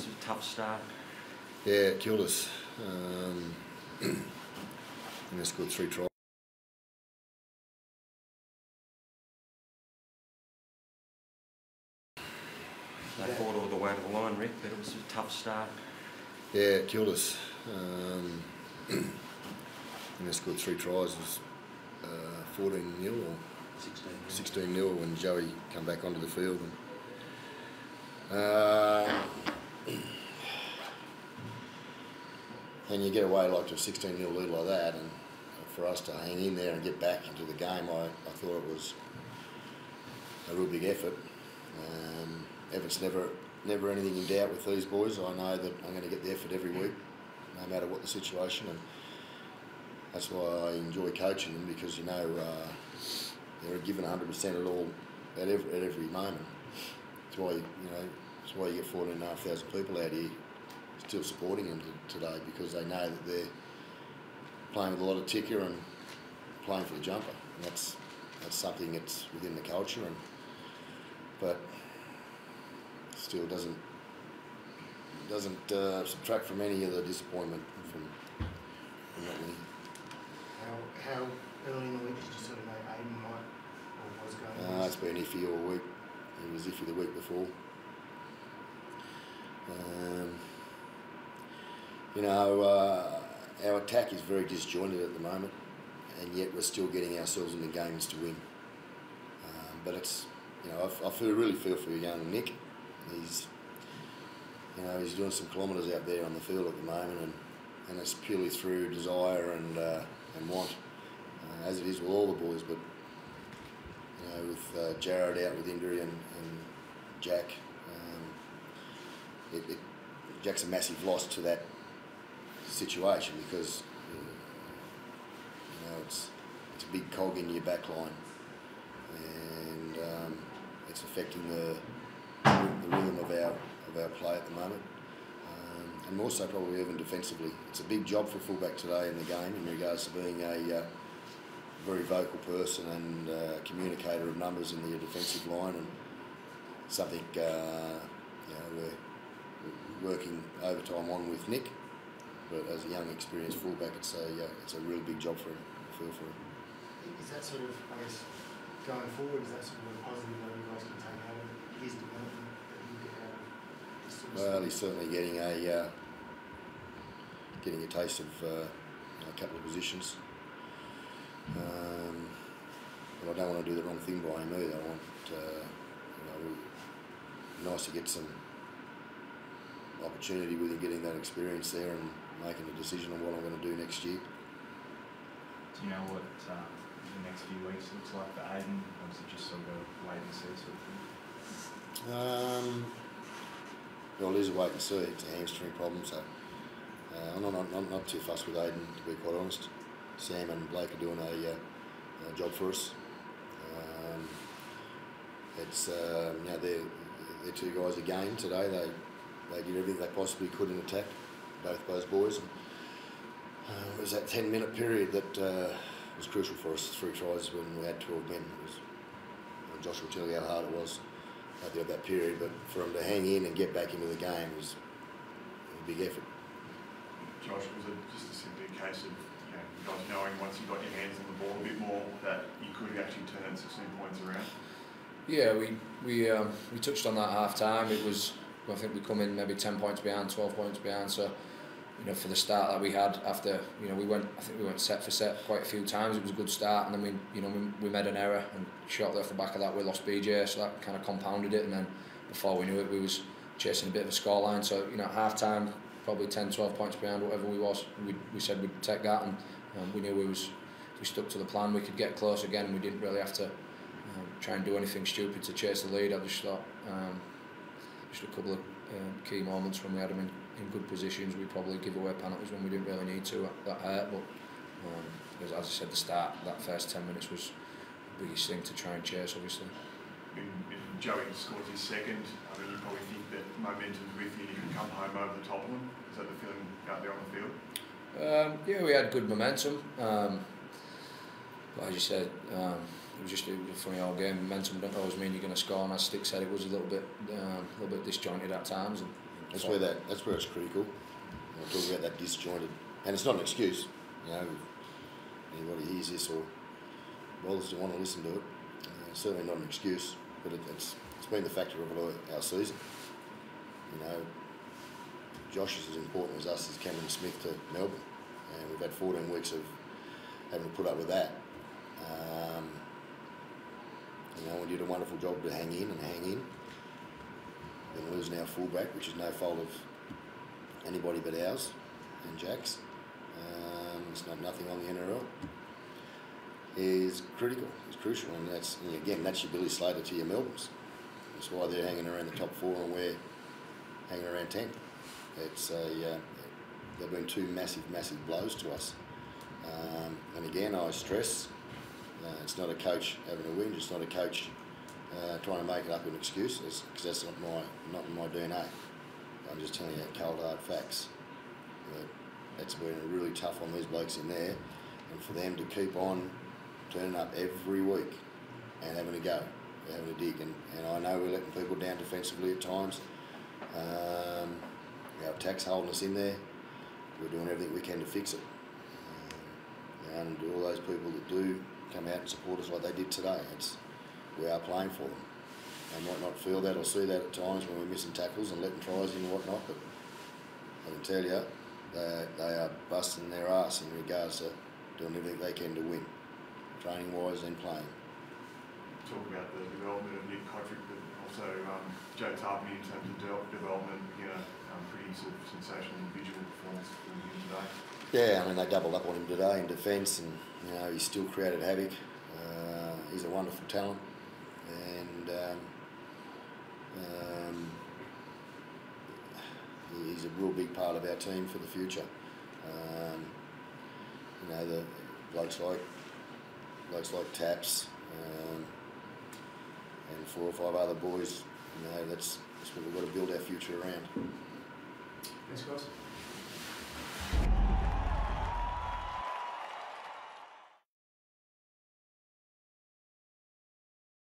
was a tough start. Yeah, it killed us. And they scored 3 tries. They fought all the way to the line, Rick, but it was a tough start. Yeah, it killed us. And they scored 3 tries. It was 14-0 or 16-0 when Joey come back onto the field. And you get away like to a 16-0 lead like that, and for us to hang in there and get back into the game, I thought it was a real big effort. Everett's never anything in doubt with these boys. I know that I'm going to get the effort every week, no matter what the situation, and that's why I enjoy coaching them, because you know they're given 100% at all at every moment. That's why that's why you get 14,500 people out here still supporting them today, because they know that they're playing with a lot of ticker and playing for the jumper, and that's something that's within the culture, but still doesn't subtract from any of the disappointment from not winning. How early in the week did you sort of know Aiden might or was going? It's been iffy all week. He was iffy the week before. Our attack is very disjointed at the moment, and yet we're still getting ourselves into games to win. But it's, I really feel for young Nick. He's doing some kilometres out there on the field at the moment, and it's purely through desire and want, as it is with all the boys. But with Jared out with injury and Jack, Jack's a massive loss to that situation, because it's a big cog in your back line, and it's affecting the rhythm of our play at the moment, and more so probably even defensively. It's a big job for fullback today in the game in regards to being a very vocal person and communicator of numbers in the defensive line, and something we're working overtime on with Nick. But as a young, experienced fullback, it's a real big job for him. I feel for him. Is that sort of, I guess, going forward, is that sort of a positive that you guys can take out of his development that you get out of this sort of Well, he's certainly getting a taste of a couple of positions. But I don't want to do the wrong thing by him either. I want, nice to get some opportunity with him, getting that experience there and making a decision on what I'm going to do next year. Do you know what the next few weeks looks like for Aiden, or is it just sort of a wait and see sort of thing? Well, it is a wait and see. It's a hamstring problem, so I'm not too fussed with Aiden, to be quite honest. Sam and Blake are doing a job for us. They're 2 guys again today. They did everything they possibly could in attack, both those boys. It was that 10-minute period that was crucial for us. 3 tries when we had 12 men. Josh will tell you how hard it was at the end of that period, but for them to hang in and get back into the game was a big effort. Josh, was it just a simply a case of you guys knowing once you got your hands on the ball a bit more that you could actually turn 16 points around? Yeah, we touched on that half time. It was, I think we come in maybe 10 points behind, 12 points behind. So, for the start that we had after, we went set for set quite a few times. It was a good start, and then we made an error, and shortly off the back of that we lost BJ, so that kind of compounded it. And then before we knew it, we was chasing a bit of a scoreline. So half time, probably 10, 12 points behind, whatever we was. We said we'd take that, and we knew if we stuck to the plan, we could get close again. We didn't really have to try and do anything stupid to chase the lead. I just thought just a couple of key moments when we had them in good positions, we probably give away penalties when we didn't really need to. That hurt, but as I said, the start, that first 10 minutes was the biggest thing to try and chase, obviously. If Joey scores his second, you probably think that momentum's with you, you can come home over the top of them. Is that the feeling out there on the field? Yeah, we had good momentum. But as you said, it was just a funny old game. Momentum don't always mean you're going to score, and as Stick said, it was a little bit disjointed at times. And That's where it's critical. I'm talking about that disjointed, and it's not an excuse. You know, if anybody hears this or bothers to want to listen to it, certainly not an excuse. But it's been the factor of our season. You know, Josh is as important as us as Cameron Smith to Melbourne, and we've had 14 weeks of having to put up with that. You know, we did a wonderful job to hang in. Then losing our fullback, which is no fault of anybody but ours and Jack's. It's nothing on the NRL. Is critical. It's crucial, and that's your Billy Slater to your Melbournes. That's why they're hanging around the top 4 and we're hanging around 10. It's they've been two massive blows to us. And again, I stress, it's not a coach having a win. It's not a coach trying to make it up an excuse, because that's not in my DNA. I'm just telling you cold hard facts. It's been really tough on these blokes in there, and for them to keep on turning up every week and having a go, having a dig, and I know we're letting people down defensively at times. Our attack's holding us in there. We're doing everything we can to fix it. And all those people that do come out and support us like they did today, we are playing for them. They might not feel that or see that at times when we're missing tackles and letting tries in and whatnot, but I can tell you, they are busting their ass in regards to doing everything they can to win, training-wise and playing. Talk about the development of Nick Kotrick, but also Joe Tarpany in terms of development, pretty sort of sensational individual performance from him today. Yeah, I mean, they doubled up on him today in defence, and he still created havoc. He's a wonderful talent, and he's a real big part of our team for the future. The blokes like Taps, and 4 or 5 other boys. That's what we've got to build our future around. Thanks, guys.